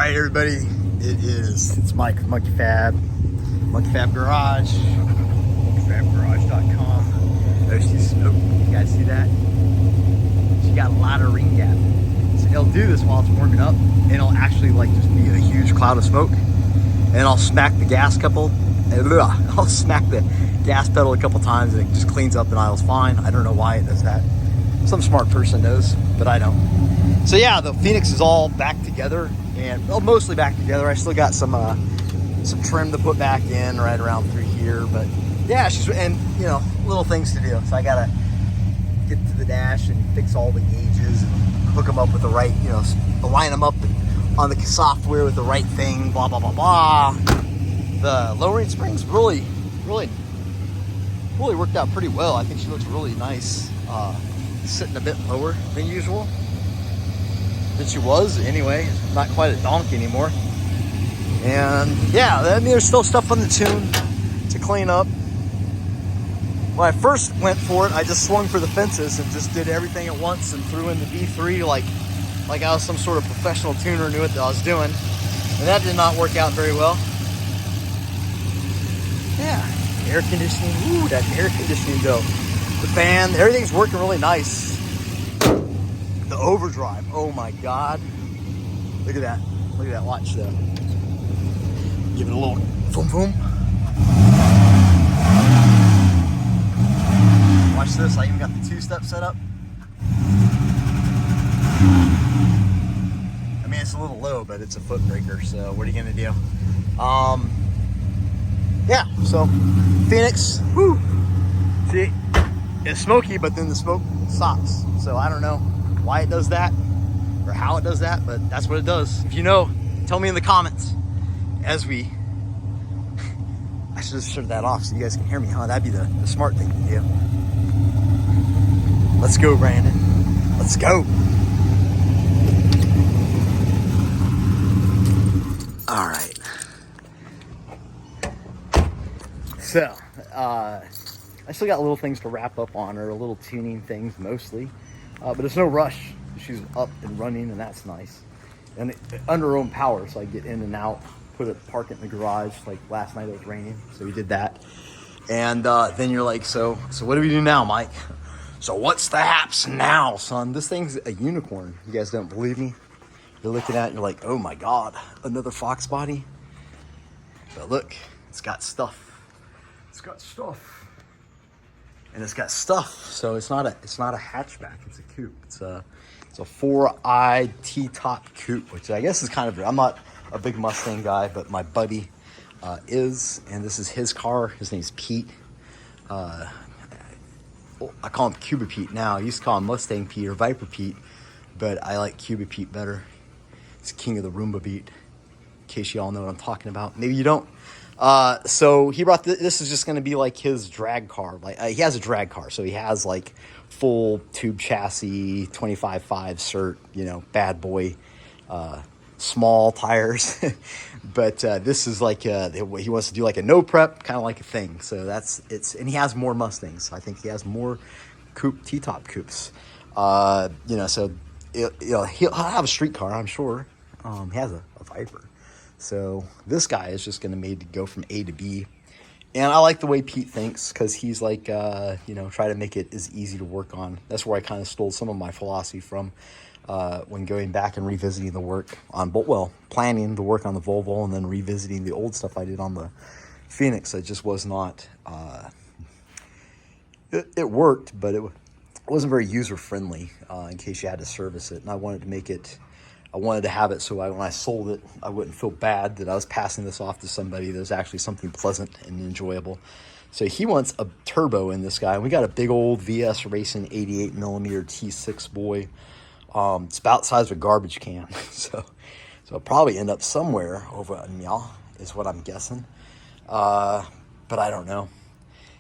right, everybody, it's Mike with Monkey Fab Garage, monkeyfabgarage.com. There's the smoke. You guys see that? She got a lot of ring gap. So it'll do this while it's warming up, and it'll actually like just be a huge cloud of smoke. And I'll smack the gas pedal a couple times, and it just cleans up, and idle's fine. I don't know why it does that. Some smart person knows, but I don't. So yeah, the Phoenix is all back together, and well, mostly back together. I still got some trim to put back in right around through here, but yeah, and you know, little things to do. So I gotta get to the dash and fix all the gauges and hook them up with the right, you know, line them up on the software with the right thing. Blah blah blah blah. The lowering springs really worked out pretty well. I think she looks really nice. Sitting a bit lower than usual than she was anyway. Not quite a donk anymore. And yeah, I mean, there's still stuff on the tune to clean up. When I first went for it, I just swung for the fences and just did everything at once and threw in the V3 like I was some sort of professional tuner, knew what I was doing. And that did not work out very well. Yeah, air conditioning. Ooh, that air conditioning though. The fan, everything's working really nice. The overdrive, oh my God. Look at that, watch though. Give it a little boom boom. Watch this, I even got the two-step set up. I mean, it's a little low, but it's a foot breaker, so what are you gonna do? Yeah, so Phoenix, whoo. See, it's smoky, but then the smoke stops. So I don't know why it does that or how it does that, but that's what it does. If you know, tell me in the comments I should have shut that off so you guys can hear me, huh? That'd be the smart thing to do. Let's go, Brandon. Let's go. All right. So, I still got little things to wrap up on her, little tuning things mostly, but there's no rush. She's up and running, and that's nice. And under her own power, so I get in and out, park it in the garage. Like last night it was raining, so we did that. And then you're like, so what do we do now, Mike? So what's the haps now, son? This thing's a unicorn. You guys don't believe me? You're looking at it and you're like, oh my God, another Fox body? But look, it's got stuff. It's got stuff. And it's got stuff, so it's not a hatchback. It's a coupe. It's a 4-eyed T-top coupe, which I guess is kind of. I'm not a big Mustang guy, but my buddy is, and this is his car. His name's Pete. I call him Cuba Pete now. I used to call him Mustang Pete or Viper Pete, but I like Cuba Pete better. He's king of the Roomba beat. In case you all know what I'm talking about, maybe you don't. So he brought this is just going to be like his drag car. Like he has a drag car, so he has like full tube chassis, 25.5 cert, you know, bad boy, small tires. But this is like he wants to do like a no prep kind of like a thing. So and he has more Mustangs. I think he has more coupe T-top coupes. You know, so he'll have a street car, I'm sure. He has a Viper. So this guy is just going to made to go from A to B. And I like the way Pete thinks, because he's like, you know, try to make it as easy to work on. That's where I kind of stole some of my philosophy from when going back and revisiting the work on, planning the work on the Volvo and then revisiting the old stuff I did on the Phoenix. It just was not, it worked, but it wasn't very user-friendly in case you had to service it. And I wanted to have it so when I sold it, I wouldn't feel bad that I was passing this off to somebody. There's actually something pleasant and enjoyable. So he wants a turbo in this guy. We got a big old VS Racing 88 millimeter T6 boy. It's about the size of a garbage can. so it'll probably end up somewhere over a mil is what I'm guessing. But I don't know.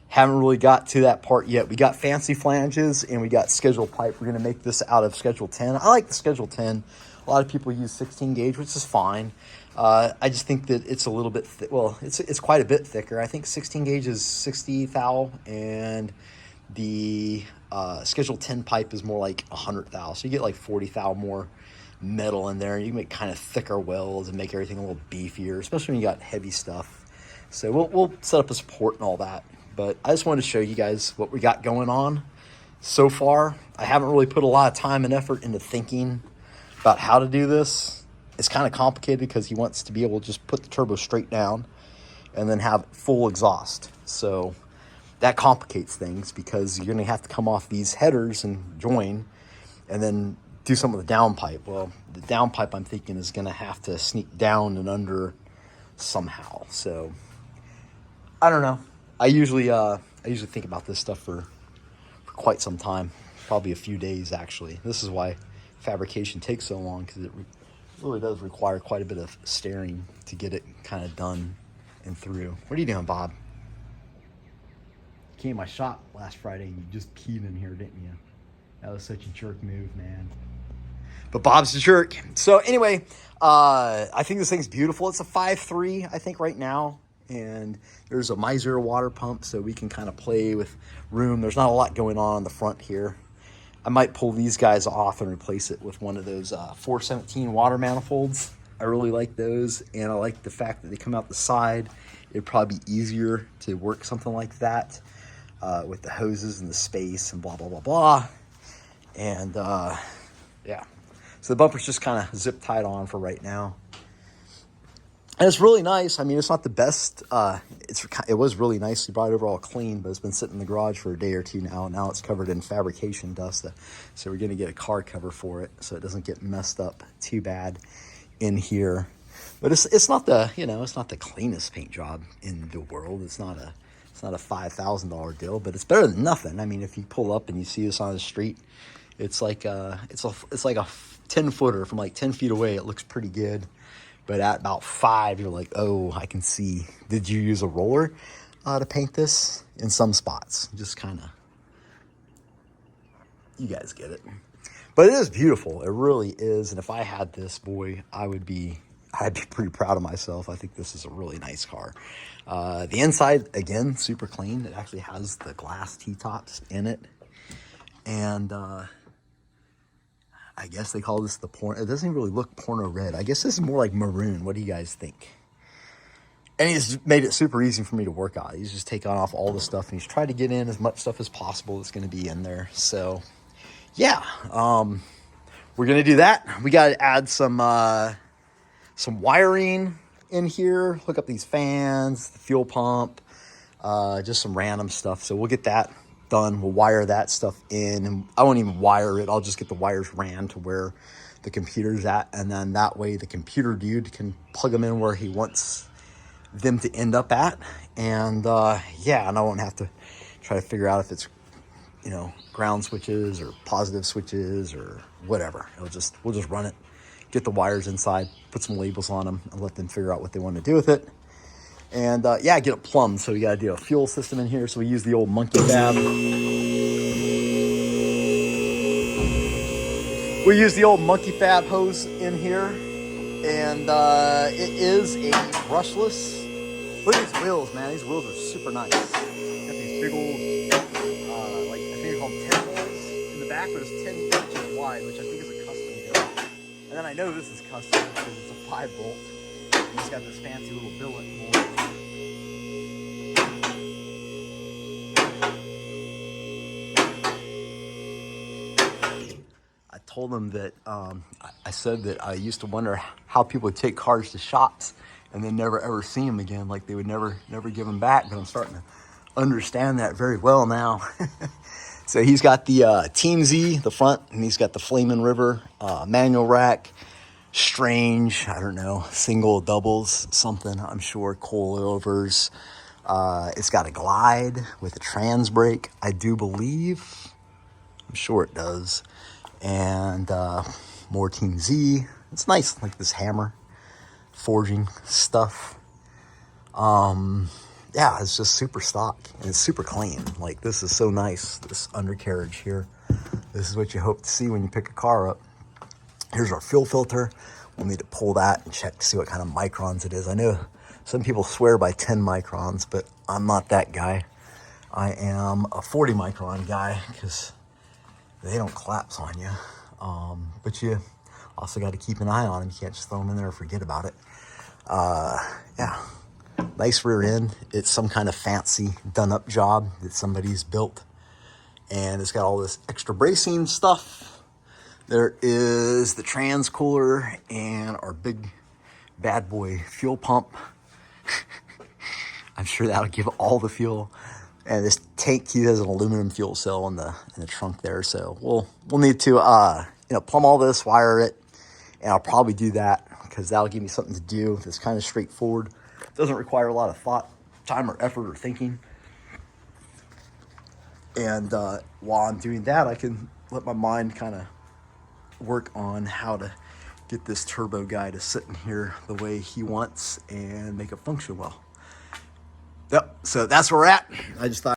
Haven't really got to that part yet. We got fancy flanges and we got schedule pipe. We're going to make this out of Schedule 10. I like the Schedule 10. A lot of people use 16 gauge, which is fine. I just think that it's a little bit it's quite a bit thicker. I think 16 gauge is 60 thou, and the Schedule 10 pipe is more like 100 thou. So you get like 40 thou more metal in there. You can make kind of thicker welds and make everything a little beefier, especially when you got heavy stuff. So we'll set up a support and all that. But I just wanted to show you guys what we got going on so far. I haven't really put a lot of time and effort into thinking about how to do this. It's kind of complicated because he wants to be able to just put the turbo straight down and then have full exhaust. So that complicates things because you're going to have to come off these headers and join and then do some of the downpipe. Well, the downpipe I'm thinking is going to have to sneak down and under somehow. So I don't know. I usually think about this stuff for quite some time, probably a few days actually. This is why fabrication takes so long, because it really does require quite a bit of staring to get it kind of done and through. What are you doing, Bob? You came to my shop last Friday and you just peed in here, didn't you? That was such a jerk move, man. But Bob's a jerk. So anyway, I think this thing's beautiful. It's a 5.3, I think, right now. And there's a miser water pump, so we can kind of play with room. There's not a lot going on the front here. I might pull these guys off and replace it with one of those 417 water manifolds. I really like those, and I like the fact that they come out the side. It'd probably be easier to work something like that with the hoses and the space and blah, blah, blah, blah. And yeah, so the bumper's just kind of zip tied on for right now. And it's really nice. I mean, it's not the best. It was really nice. He brought it over all clean, but it's been sitting in the garage for a day or two now. And now it's covered in fabrication dust. So we're going to get a car cover for it so it doesn't get messed up too bad in here. But it's not the, it's not the cleanest paint job in the world. It's not a $5,000 deal, but it's better than nothing. I mean, if you pull up and you see this on the street, it's like a 10-footer from like 10 feet away. It looks pretty good. But at about 5, you're like, oh, I can see. Did you use a roller to paint this? In some spots, just kind of, you guys get it. But it is beautiful. It really is. And if I had this, boy, I'd be pretty proud of myself. I think this is a really nice car. The inside, again, super clean. It actually has the glass T-tops in it. And I guess they call this the porno. It doesn't even really look porno red. I guess this is more like maroon. What do you guys think? And he's made it super easy for me to work on. He's just taken off all the stuff, and he's tried to get in as much stuff as possible that's going to be in there. So, yeah, we're going to do that. We got to add some wiring in here, hook up these fans, the fuel pump, just some random stuff. So we'll get that done. We'll wire that stuff in, and I won't even wire it. I'll just get the wires ran to where the computer's at, and then that way the computer dude can plug them in where he wants them to end up at. And yeah, and I won't have to try to figure out if it's ground switches or positive switches or whatever. We'll just run it, get the wires inside, put some labels on them, and let them figure out what they want to do with it. And yeah, get it plumbed. So we got to do a fuel system in here. So we use the old monkey fab. We use the old monkey fab hose in here. And it is a brushless. Look at these wheels, man. These wheels are super nice. Got these big old, like I think they're called 10 balls in the back, but it's 10 inches wide, which I think is a custom deal. And then I know this is custom because it's a 5-bolt. And it's got this fancy little billet bolt. I told them that I said that I used to wonder how people would take cars to shops and then never ever see them again, like they would never give them back. But I'm starting to understand that very well now. So he's got the Team Z, the front, and he's got the Flamin' River manual rack. Strange, I don't know, single, doubles, something, I'm sure, coilovers. It's got a glide with a trans brake, I do believe. I'm sure it does. And more Team Z. It's nice, like this hammer forging stuff. Yeah, it's just super stock and it's super clean. Like, this is so nice, this undercarriage here. This is what you hope to see when you pick a car up. Here's our fuel filter. We'll need to pull that and check to see what kind of microns it is. I know some people swear by 10 microns, but I'm not that guy. I am a 40 micron guy because they don't collapse on you. But you Also got to keep an eye on them. You can't just throw them in there and forget about it. Yeah, nice rear end. It's some kind of fancy done up job that somebody's built. And it's got all this extra bracing stuff. There is the trans cooler and our big bad boy fuel pump. I'm sure that'll give all the fuel. And this tank, he has an aluminum fuel cell in the trunk there. So we'll need to plumb all this, wire it, and I'll probably do that because that'll give me something to do. It's kind of straightforward. It doesn't require a lot of thought, time, or effort or thinking. And while I'm doing that, I can let my mind kind of work on how to get this turbo guy to sit in here the way he wants and make it function well. Yep, so that's where we're at. I just thought